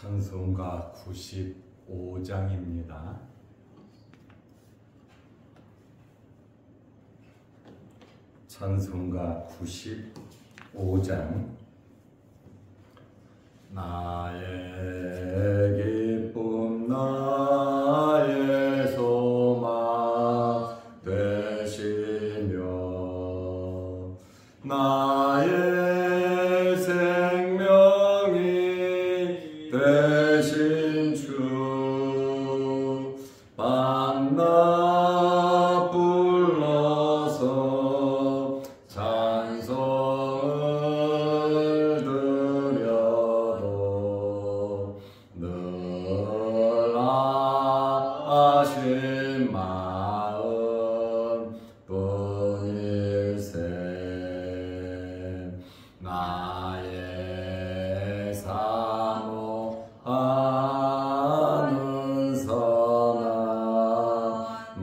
찬송가 95장입니다. 찬송가 95장. 나의 기쁨 나의 소망 되시며 나의 생명이 되신 주 만나 불러서 찬송을 드려도 늘 아신 마음 뿐일세. 나의 사모하는 선한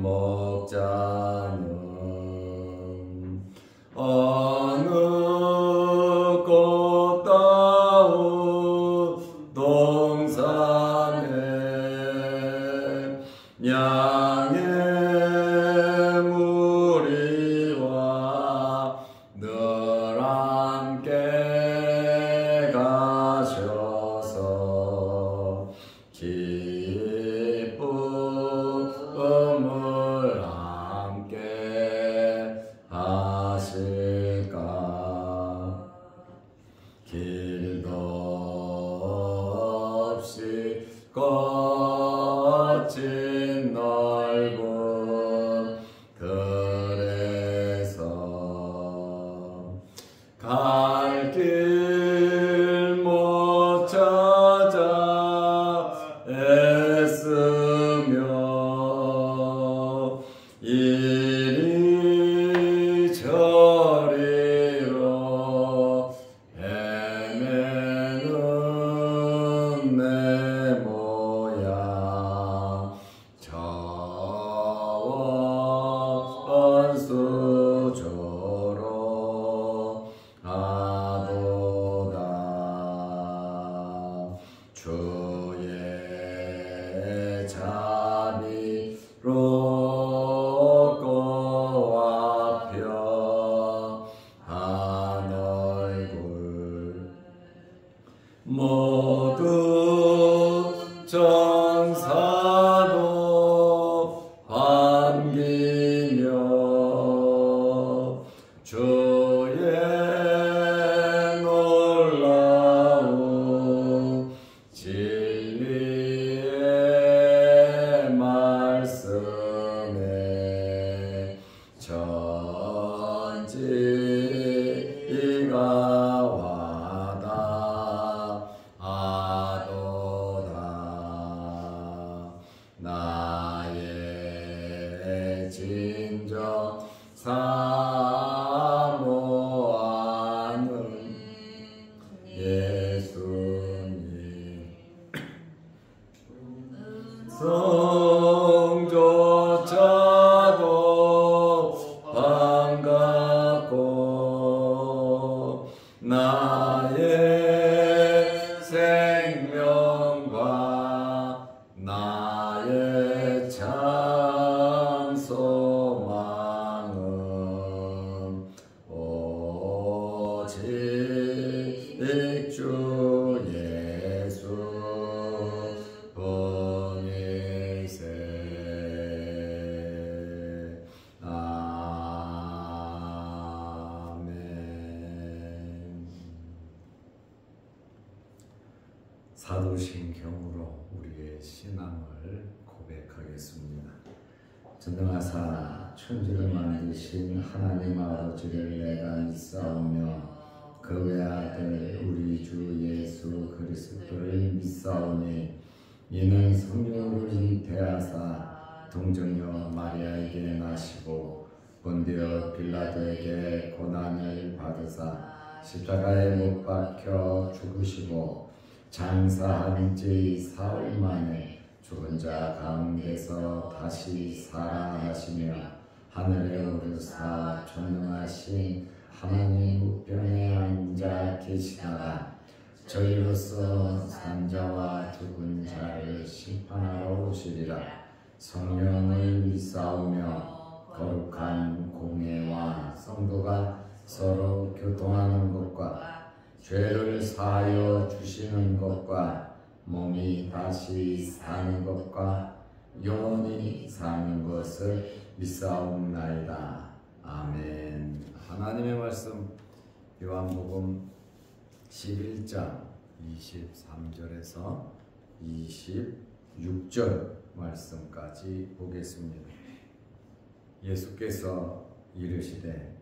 목자는 어느 꽃다운 동산에 양의 무리와 늘 함께 가셔서 기쁨을 함께 하실까. 길도 없이 거친 넓은 들에서 갈 길 못 찾아 애쓰며 이리저리로 헤매는 내 모양 저원수조로 하도다. 주의 자비롭고 편한 얼굴 모든 천사도 반기며 주의 놀라운 진리의 말씀에 전지가 와닿아도다. 나의 진정 사모하는 예수님 성조차도 반갑고 나의 생명과 나의 참 소망은 오직 주 예수 뿐일세. 아멘. 사도신경으로 우리의 신앙을 고백하겠습니다. 전능하사 천지를 만드신 하나님 아버지를 내가 믿사오며 그 외아들 우리 주 예수 그리스도를 믿사오니 이는 성령으로 잉태하사 동정녀 마리아에게 나시고 본디오 빌라도에게 고난을 받으사 십자가에 못 박혀 죽으시고 장사한 지 사흘 만에 죽은 자 가운데서 다시 살아나시며 하늘에 오르사 전능하신 하나님 우편에 앉아 계시다가 저희로서 산자와 죽은 자를 심판하러 오시리라. 성령을 믿사오며 거룩한 공예와 성도가 서로 교통하는 것과 죄를 사하여 주시는 것과 몸이 다시 사는 것과 영원히 사는 것을 믿사옵나이다. 아멘. 하나님의 말씀 요한복음 11장 23절에서 26절 말씀까지 보겠습니다. 예수께서 이르시되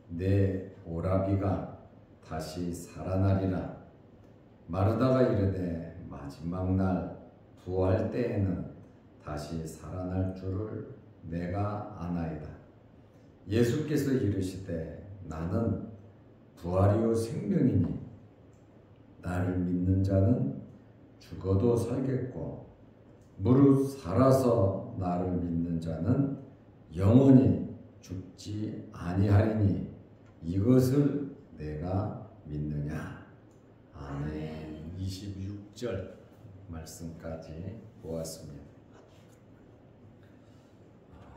내 오라비가 다시 살아나리라. 마르다가 이르되 마지막 날 부활 때에는 다시 살아날 줄을 내가 아나이다. 예수께서 이르시되 나는 부활이요 생명이니 나를 믿는 자는 죽어도 살겠고 무릇 살아서 나를 믿는 자는 영원히 죽지 아니하리니 이것을 내가 믿느냐. 아멘. 26절 말씀까지 보았습니다.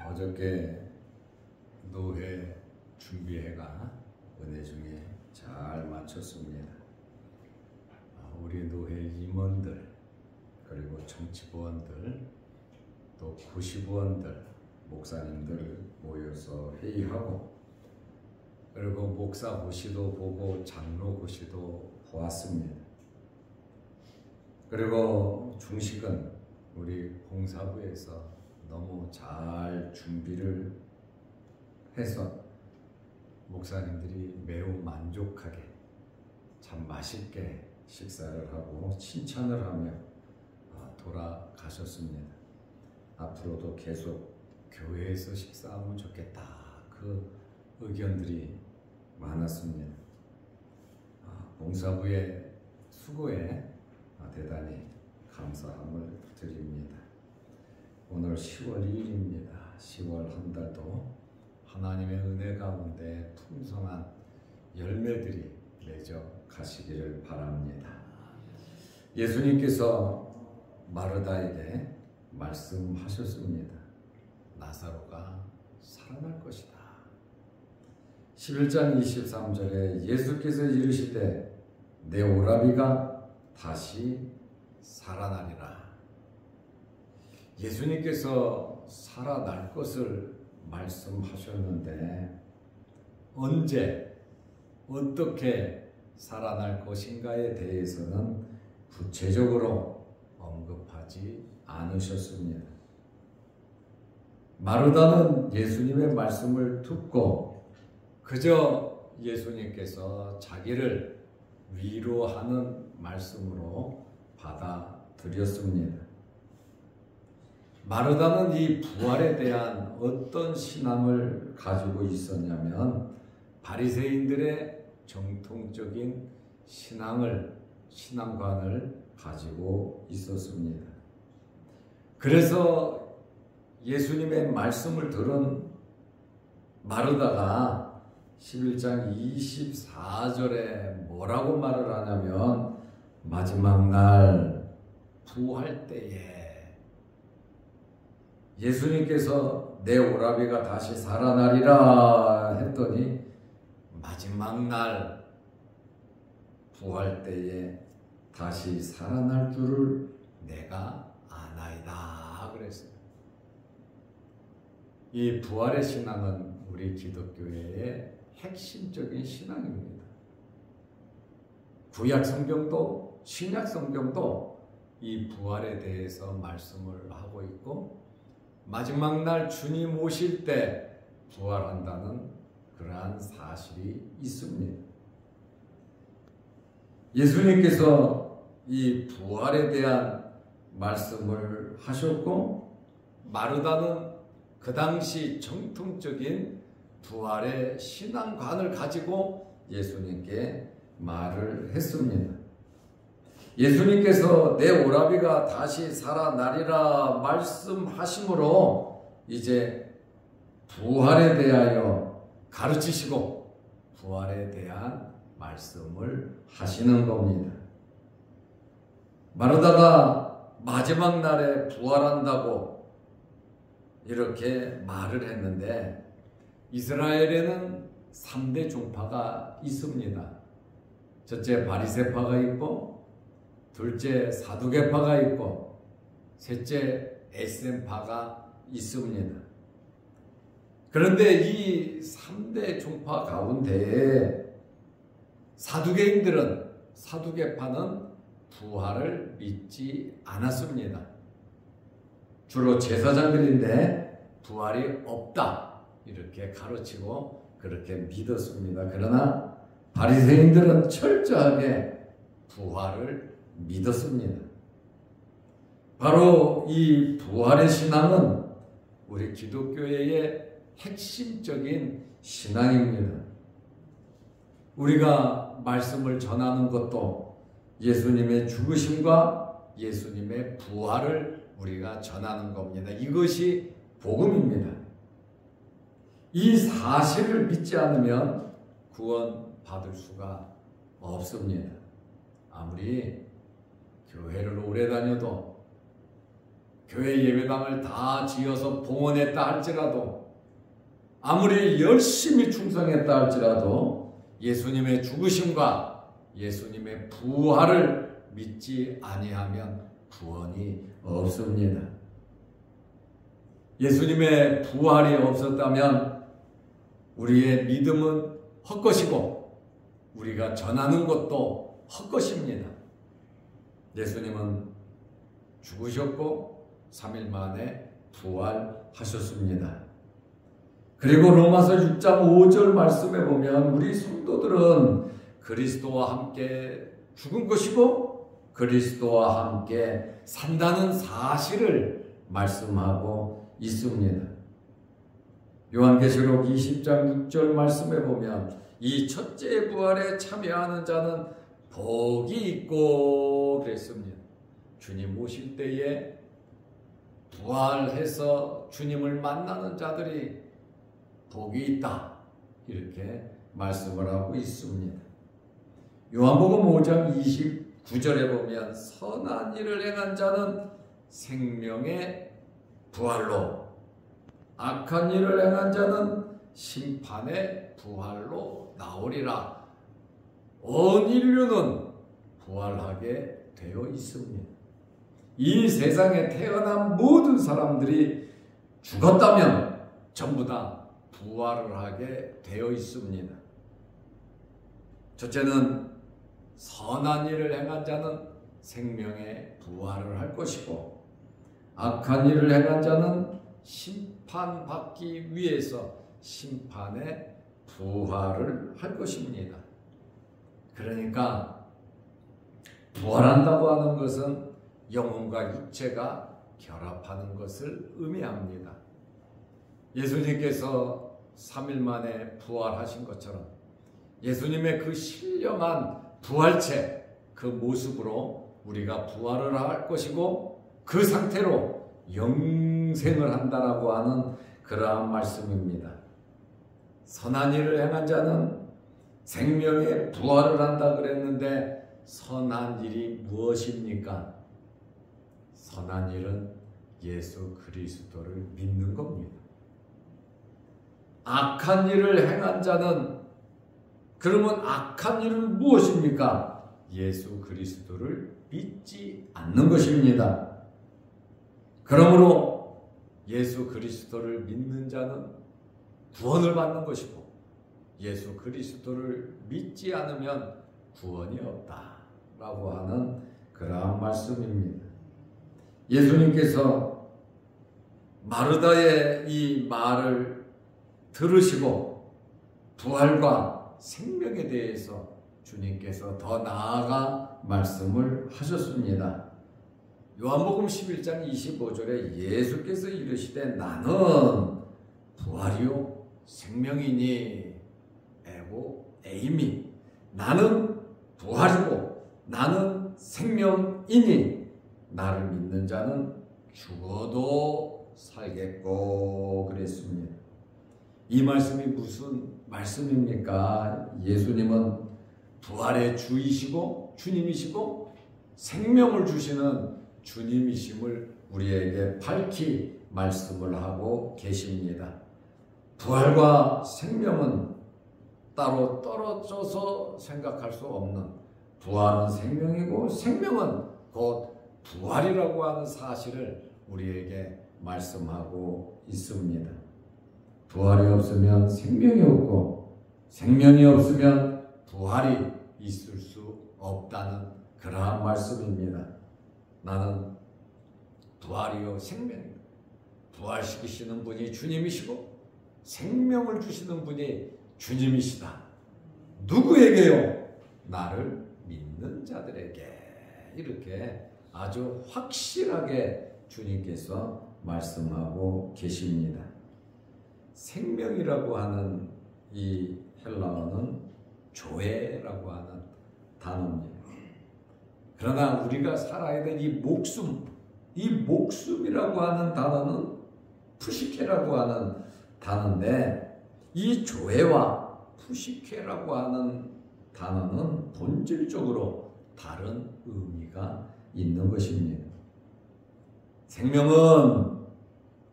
어저께 노회 준비회가 은혜 중에 잘 마쳤습니다. 우리 노회 임원들 그리고 정치부원들 또 구시부원들 목사님들 모여서 회의하고 그리고 목사 고시도 보고 장로 고시도 보았습니다. 그리고 중식은 우리 봉사부에서 너무 잘 준비를 해서 목사님들이 매우 만족하게 참 맛있게 식사를 하고 칭찬을 하며 돌아가셨습니다. 앞으로도 계속 교회에서 식사하면 좋겠다. 그 의견들이 많았습니다. 봉사부의 수고에 대단히 감사함을 드립니다. 오늘 10월 2일입니다. 10월 한 달도 하나님의 은혜 가운데 풍성한 열매들이 맺어 가시기를 바랍니다. 예수님께서 마르다에게 말씀하셨습니다. 나사로가 살아날 것이다. 11장 23절에 예수께서 이르시되 내 오라비가 다시 살아나리라. 예수님께서 살아날 것을 말씀하셨는데 언제 어떻게 살아날 것인가에 대해서는 구체적으로 언급하지 않으셨습니다. 마르다는 예수님의 말씀을 듣고 그저 예수님께서 자기를 위로하는 말씀으로 받아들였습니다. 마르다는 이 부활에 대한 어떤 신앙을 가지고 있었냐면 바리새인들의 정통적인 신앙관을 가지고 있었습니다. 그래서 예수님의 말씀을 들은 마르다가 11장 24절에 뭐라고 말을 하냐면 마지막 날 부활 때에 예수님께서 내 오라비가 다시 살아나리라 했더니 마지막 날 부활 때에 다시 살아날 줄을 내가 아나이다 그랬어요. 이 부활의 신앙은 우리 기독교회의 핵심적인 신앙입니다. 구약 성경도 신약 성경도 이 부활에 대해서 말씀을 하고 있고 마지막 날 주님 오실 때 부활한다는 그러한 사실이 있습니다. 예수님께서 이 부활에 대한 말씀을 하셨고 마르다는 그 당시 정통적인 부활의 신앙관을 가지고 예수님께 말을 했습니다. 예수님께서 내 오라비가 다시 살아나리라 말씀하심으로 이제 부활에 대하여 가르치시고 부활에 대한 말씀을 하시는 겁니다. 마르다가 마지막 날에 부활한다고 이렇게 말을 했는데, 이스라엘에는 3대 종파가 있습니다. 첫째 바리새파가 있고, 둘째 사두개파가 있고, 셋째 에셈파가 있습니다. 그런데 이 3대 종파 가운데에 사두개파는 부활을 믿지 않았습니다. 주로 제사장들인데 부활이 없다 이렇게 가르치고 그렇게 믿었습니다. 그러나 바리새인들은 철저하게 부활을 믿었습니다. 바로 이 부활의 신앙은 우리 기독교회의 핵심적인 신앙입니다. 우리가 말씀을 전하는 것도 예수님의 죽으심과 예수님의 부활을 우리가 전하는 겁니다. 이것이 복음입니다. 이 사실을 믿지 않으면 구원받을 수가 없습니다. 아무리 교회를 오래 다녀도, 교회 예배당을 다 지어서 봉헌했다 할지라도, 아무리 열심히 충성했다 할지라도 예수님의 죽으심과 예수님의 부활을 믿지 아니하면 구원이 없습니다. 예수님의 부활이 없었다면 우리의 믿음은 헛것이고 우리가 전하는 것도 헛것입니다. 예수님은 죽으셨고 3일 만에 부활하셨습니다. 그리고 로마서 6장 5절 말씀에 보면 우리 성도들은 그리스도와 함께 죽은 것이고 그리스도와 함께 산다는 사실을 말씀하고 있습니다. 요한계시록 20장 6절 말씀에 보면 이 첫째 부활에 참여하는 자는 복이 있고 그랬습니다. 주님 오실 때에 부활해서 주님을 만나는 자들이 복이 있다 이렇게 말씀을 하고 있습니다. 요한복음 5장 29절에 보면 선한 일을 행한 자는 생명의 부활로, 악한 일을 행한 자는 심판의 부활로 나오리라. 온 인류는 부활하게 되어 있습니다. 이 세상에 태어난 모든 사람들이 죽었다면 전부 다 부활을 하게 되어 있습니다. 첫째는 선한 일을 행한 자는 생명의 부활을 할 것이고, 악한 일을 행한 자는 심판받기 위해서 심판의 부활을 할 것입니다. 그러니까 부활한다고 하는 것은 영혼과 육체가 결합하는 것을 의미합니다. 예수님께서 3일 만에 부활하신 것처럼 예수님의 그 신령한 부활체, 그 모습으로 우리가 부활을 할 것이고 그 상태로 영생을 한다라고 하는 그러한 말씀입니다. 선한 일을 행한 자는 생명의 부활을 한다 그랬는데 선한 일이 무엇입니까? 선한 일은 예수 그리스도를 믿는 겁니다. 악한 일을 행한 자는, 그러면 악한 일은 무엇입니까? 예수 그리스도를 믿지 않는 것입니다. 그러므로 예수 그리스도를 믿는 자는 구원을 받는 것이고 예수 그리스도를 믿지 않으면 구원이 없다라고 하는 그러한 말씀입니다. 예수님께서 마르다의 이 말을 들으시고 부활과 생명에 대해서 주님께서 더 나아가 말씀을 하셨습니다. 요한복음 11장 25절에 예수께서 이르시되 나는 부활이요 생명이니 에고 에이미, 나는 부활이고 나는 생명이니 나를 믿는 자는 죽어도 살겠고 그랬습니다. 이 말씀이 무슨 말씀입니까? 예수님은 부활의 주이시고 주님이시고 생명을 주시는 주님이심을 우리에게 밝히 말씀을 하고 계십니다. 부활과 생명은 따로 떨어져서 생각할 수 없는, 부활은 생명이고 생명은 곧 부활이라고 하는 사실을 우리에게 말씀하고 있습니다. 부활이 없으면 생명이 없고 생명이 없으면 부활이 있을 수 없다는 그러한 말씀입니다. 나는 부활이요 생명이요. 부활시키시는 분이 주님이시고 생명을 주시는 분이 주님이시다. 누구에게요? 나를 믿는 자들에게. 이렇게 아주 확실하게 주님께서 말씀하고 계십니다. 생명이라고 하는 이 헬라어는 조에라고 하는 단어입니다. 그러나 우리가 살아야 될 이 목숨이라고 하는 단어는 푸시케라고 하는 단어인데, 이 조에와 푸시케라고 하는 단어는 본질적으로 다른 의미가 있는 것입니다. 생명은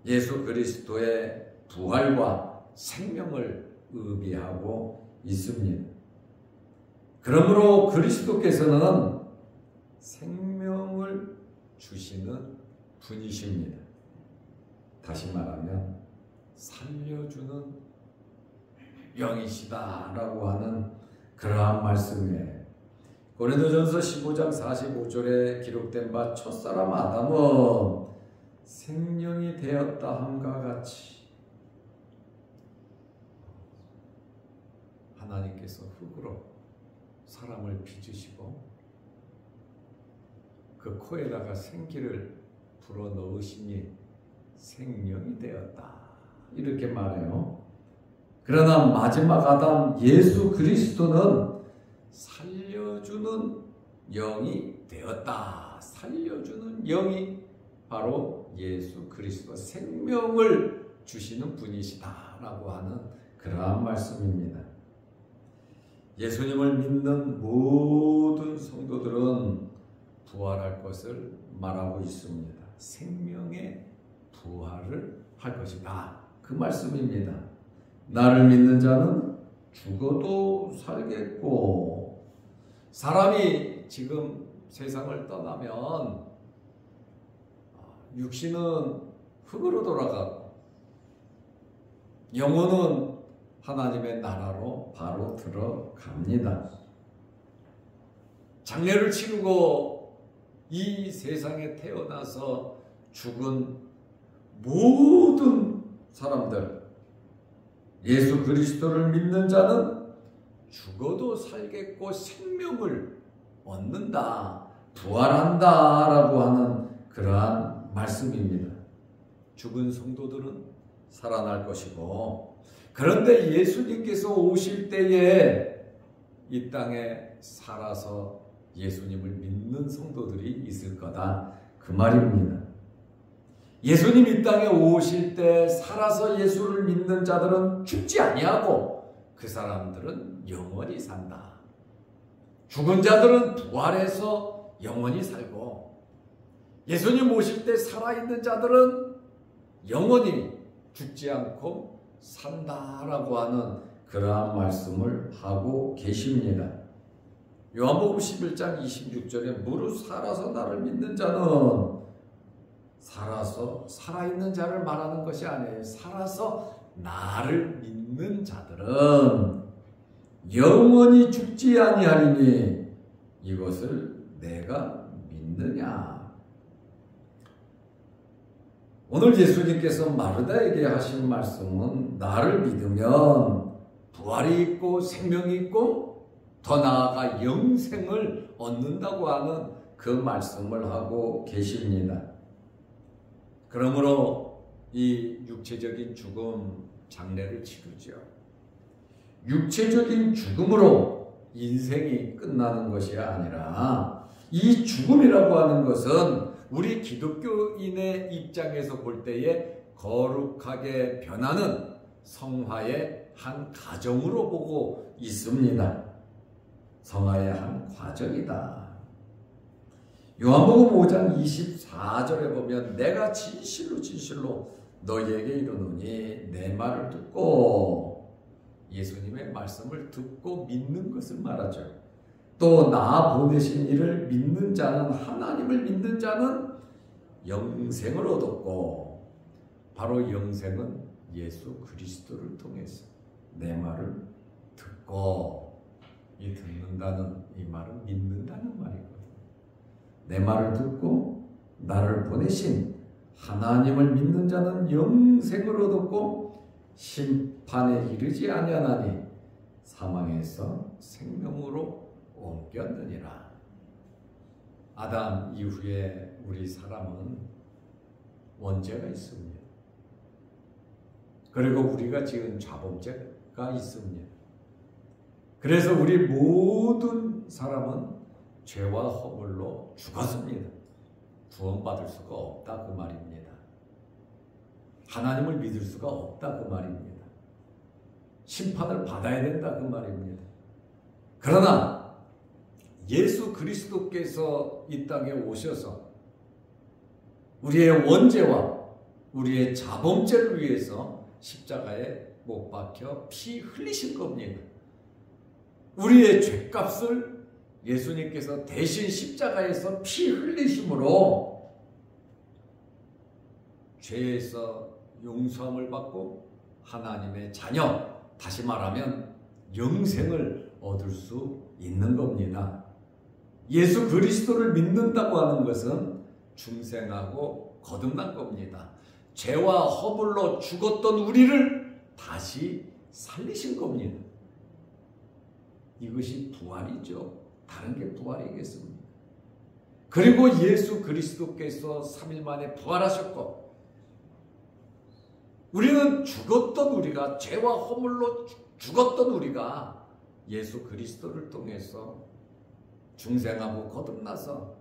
예수 그리스도의 부활과 생명을 의미하고 있습니다. 그러므로 그리스도께서는 생명을 주시는 분이십니다. 다시 말하면 살려주는 영이시다라고 하는 그러한 말씀이에요. 고린도전서 15장 45절에 기록된 바 첫사람 아담은 생명이 되었다 함과 같이 하나님께서 흙으로 사람을 빚으시고 그 코에다가 생기를 불어넣으시니 생명이 되었다. 이렇게 말해요. 그러나 마지막 아담 예수 그리스도는 살려주는 영이 되었다. 살려주는 영이 바로 예수 그리스도, 생명을 주시는 분이시다라고 하는 그러한 말씀입니다. 예수님을 믿는 모든 성도들은 부활할 것을 말하고 있습니다. 생명의 부활을 할 것이다. 그 말씀입니다. 나를 믿는 자는 죽어도 살겠고, 사람이 지금 세상을 떠나면 육신은 흙으로 돌아가고 영혼은 하나님의 나라로 바로 들어갑니다. 장례를 치르고 이 세상에 태어나서 죽은 모든 사람들, 예수 그리스도를 믿는 자는 죽어도 살겠고 생명을 얻는다, 부활한다 라고 하는 그러한 말씀입니다. 죽은 성도들은 살아날 것이고, 그런데 예수님께서 오실 때에 이 땅에 살아서 예수님을 믿는 성도들이 있을 거다, 그 말입니다. 예수님 이 땅에 오실 때 살아서 예수를 믿는 자들은 죽지 아니하고 그 사람들은 영원히 산다. 죽은 자들은 부활해서 영원히 살고, 예수님 오실 때 살아있는 자들은 영원히 죽지 않고 산다라고 하는 그러한 말씀을 하고 계십니다. 요한복음 11장 26절에 무릇 살아서 나를 믿는 자는, 살아서 살아있는 자를 말하는 것이 아니에요. 살아서 나를 믿는 자들은 영원히 죽지 아니하리니 이것을 내가 믿느냐. 오늘 예수님께서 마르다에게 하신 말씀은 나를 믿으면 부활이 있고 생명이 있고 더 나아가 영생을 얻는다고 하는 그 말씀을 하고 계십니다. 그러므로 이 육체적인 죽음, 장례를 치르죠. 육체적인 죽음으로 인생이 끝나는 것이 아니라 이 죽음이라고 하는 것은 우리 기독교인의 입장에서 볼 때에 거룩하게 변하는 성화의 한 과정으로 보고 있습니다. 성화의 한 과정이다. 요한복음 5장 24절에 보면 내가 진실로 진실로 너희에게 이르노니 내 말을 듣고 예수님의 말씀을 듣고 믿는 것을 말하죠. 또 나 보내신 이를 믿는 자는 하나님을 믿는 자는 영생을 얻었고 바로 영생은 예수 그리스도를 통해서 내 말을 듣고 이 듣는다는 이 말은 믿는다는 말이거든요. 내 말을 듣고 나를 보내신 하나님을 믿는 자는 영생을 얻었고 심판에 이르지 아니하나니 사망에서 생명으로 옮겼느니라. 아담 이후에 우리 사람은 원죄가 있습니다. 그리고 우리가 지은 자범죄가 있습니다. 그래서 우리 모든 사람은 죄와 허물로 죽었습니다. 구원받을 수가 없다 그 말입니다. 하나님을 믿을 수가 없다 그 말입니다. 심판을 받아야 된다 그 말입니다. 그러나 예수 그리스도께서 이 땅에 오셔서 우리의 원죄와 우리의 자범죄를 위해서 십자가에 못 박혀 피 흘리신 겁니다. 우리의 죄값을 예수님께서 대신 십자가에서 피 흘리심으로 죄에서 용서함을 받고 하나님의 자녀, 다시 말하면 영생을 얻을 수 있는 겁니다. 예수 그리스도를 믿는다고 하는 것은 중생하고 거듭난 겁니다. 죄와 허물로 죽었던 우리를 다시 살리신 겁니다. 이것이 부활이죠. 다른 게 부활이겠습니다. 그리고 예수 그리스도께서 3일 만에 부활하셨고 우리는 죽었던 우리가 죄와 허물로 죽었던 우리가 예수 그리스도를 통해서 중생하고 거듭나서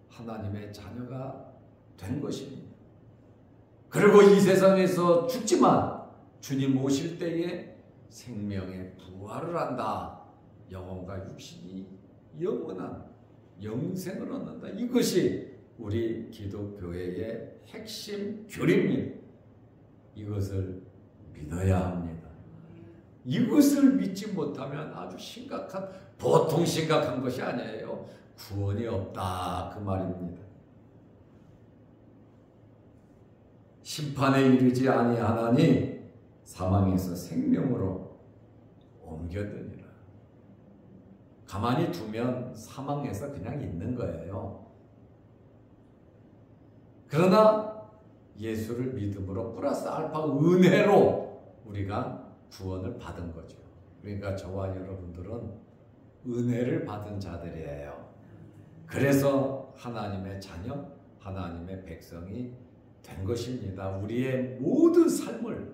하나님의 자녀가 된 것입니다. 그리고 이 세상에서 죽지만 주님 오실 때에 생명의 부활을 한다. 영혼과 육신이 영원한 영생을 얻는다. 이것이 우리 기독교회의 핵심 교리입니다. 이것을 믿어야 합니다. 이것을 믿지 못하면 아주 심각한, 보통 심각한 것이 아니에요. 구원이 없다 그 말입니다. 심판에 이르지 아니하나니 사망에서 생명으로 옮겨드니라. 가만히 두면 사망에서 그냥 있는 거예요. 그러나 예수를 믿음으로 플러스 알파 은혜로 우리가 구원을 받은 거죠. 그러니까 저와 여러분들은 은혜를 받은 자들이에요. 그래서 하나님의 자녀, 하나님의 백성이 된 것입니다. 우리의 모든 삶을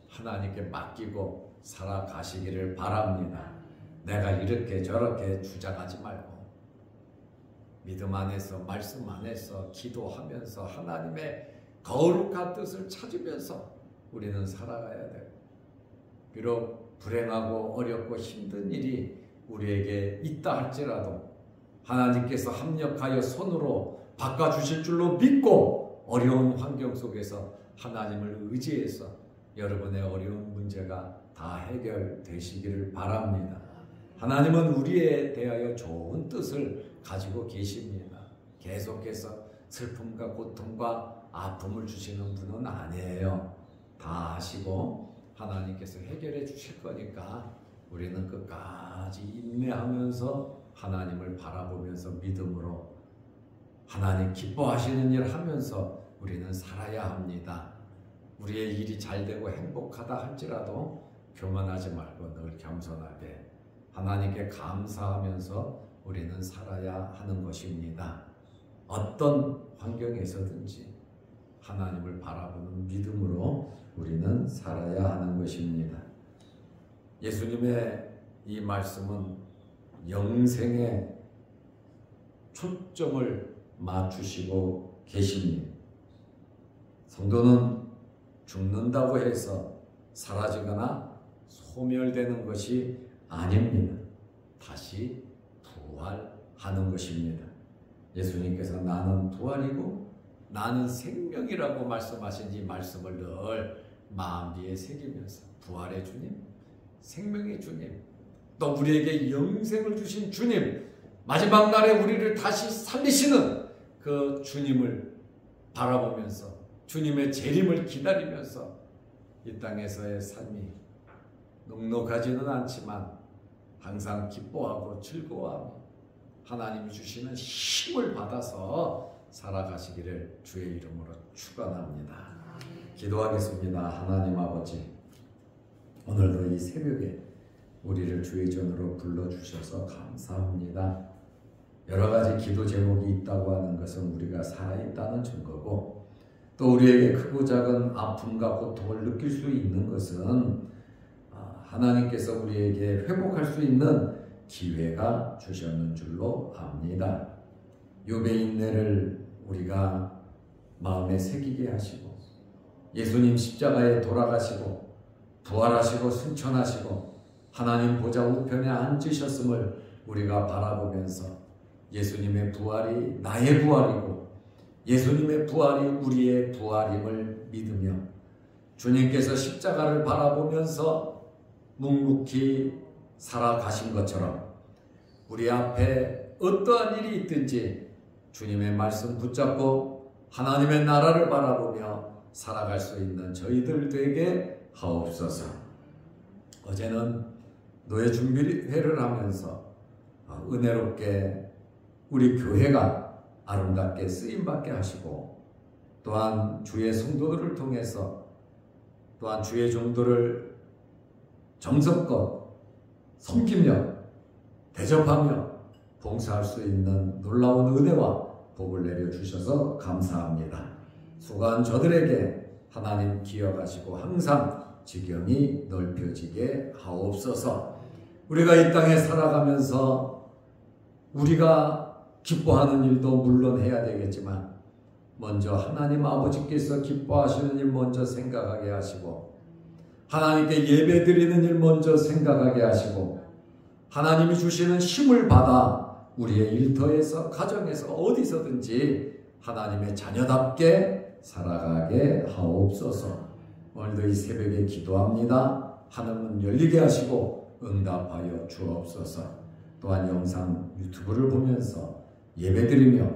하나님께 맡기고 살아가시기를 바랍니다. 내가 이렇게 저렇게 주장하지 말고 믿음 안에서, 말씀 안에서 기도하면서 하나님의 거룩한 뜻을 찾으면서 우리는 살아가야 돼요. 비록 불행하고 어렵고 힘든 일이 우리에게 있다 할지라도 하나님께서 합력하여 손으로 바꿔주실 줄로 믿고 어려운 환경 속에서 하나님을 의지해서 여러분의 어려운 문제가 다 해결되시기를 바랍니다. 하나님은 우리에 대하여 좋은 뜻을 가지고 계십니다. 계속해서 슬픔과 고통과 아픔을 주시는 분은 아니에요. 다 아시고 하나님께서 해결해 주실 거니까 우리는 끝까지 인내하면서 하나님을 바라보면서 믿음으로 하나님 기뻐하시는 일 하면서 우리는 살아야 합니다. 우리의 일이 잘 되고 행복하다 할지라도 교만하지 말고 늘 겸손하게 하나님께 감사하면서 우리는 살아야 하는 것입니다. 어떤 환경에서든지 하나님을 바라보는 믿음으로 우리는 살아야 하는 것입니다. 예수님의 이 말씀은 영생에 초점을 맞추시고 계십니다. 성도는 죽는다고 해서 사라지거나 소멸되는 것이 아닙니다. 다시 부활하는 것입니다. 예수님께서 나는 부활이고 나는 생명이라고 말씀하신 이 말씀을 늘 마음뒤에 새기면서 부활의 주님, 생명의 주님, 또 우리에게 영생을 주신 주님, 마지막 날에 우리를 다시 살리시는 그 주님을 바라보면서 주님의 재림을 기다리면서 이 땅에서의 삶이 넉넉하지는 않지만 항상 기뻐하고 즐거워하며 하나님이 주시는 힘을 받아서 살아가시기를 주의 이름으로 축원합니다. 기도하겠습니다. 하나님 아버지, 오늘도 이 새벽에 우리를 주의 전으로 불러주셔서 감사합니다. 여러 가지 기도 제목이 있다고 하는 것은 우리가 살아있다는 증거고, 또 우리에게 크고 작은 아픔과 고통을 느낄 수 있는 것은 하나님께서 우리에게 회복할 수 있는 기회가 주셨는 줄로 압니다. 욥의 인내를 우리가 마음에 새기게 하시고, 예수님 십자가에 돌아가시고 부활하시고 승천하시고 하나님 보좌 우편에 앉으셨음을 우리가 바라보면서 예수님의 부활이 나의 부활이고 예수님의 부활이 우리의 부활임을 믿으며 주님께서 십자가를 바라보면서 묵묵히 살아가신 것처럼 우리 앞에 어떠한 일이 있든지 주님의 말씀 붙잡고 하나님의 나라를 바라보며 살아갈 수 있는 저희들 되게 하옵소서. 어제는 노예 준비회를 하면서 은혜롭게 우리 교회가 아름답게 쓰임받게 하시고, 또한 주의 성도들을 통해서 또한 주의 종들을 정성껏 섬기며 대접하며 봉사할 수 있는 놀라운 은혜와 복을 내려주셔서 감사합니다. 수고한 저들에게 하나님 기억하시고 항상 지경이 넓혀지게 하옵소서. 우리가 이 땅에 살아가면서 우리가 기뻐하는 일도 물론 해야 되겠지만 먼저 하나님 아버지께서 기뻐하시는 일 먼저 생각하게 하시고, 하나님께 예배드리는 일 먼저 생각하게 하시고, 하나님이 주시는 힘을 받아 우리의 일터에서 가정에서 어디서든지 하나님의 자녀답게 살아가게 하옵소서. 오늘도 이 새벽에 기도합니다. 하늘문 열리게 하시고 응답하여 주옵소서. 또한 영상 유튜브를 보면서 예배드리며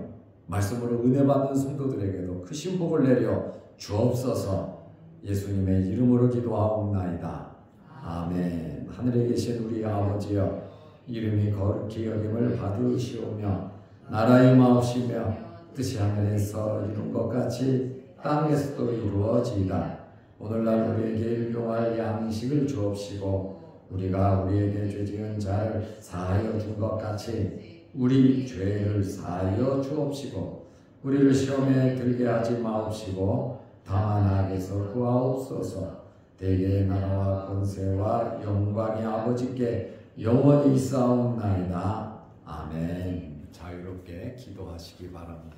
말씀으로 은혜 받는 성도들에게도 크신 복을 내려 주옵소서. 예수님의 이름으로 기도하옵나이다. 아멘. 하늘에 계신 우리 아버지여, 이름이 거룩히 여김을 받으시오며 나라의 마옵시며 뜻이 하늘에서 이룬 것 같이 땅에서도 이루어지이다. 오늘날 우리에게 일용할 양식을 주옵시고 우리가 우리에게 죄 지은 자를 사하여 준 것 같이 우리 죄를 사하여 주옵시고 우리를 시험에 들게 하지 마옵시고 다만 악에서 구하옵소서. 대개의 나라와 권세와 영광이 아버지께 영원히 있사옵나이다. 아멘. 자유롭게 기도하시기 바랍니다.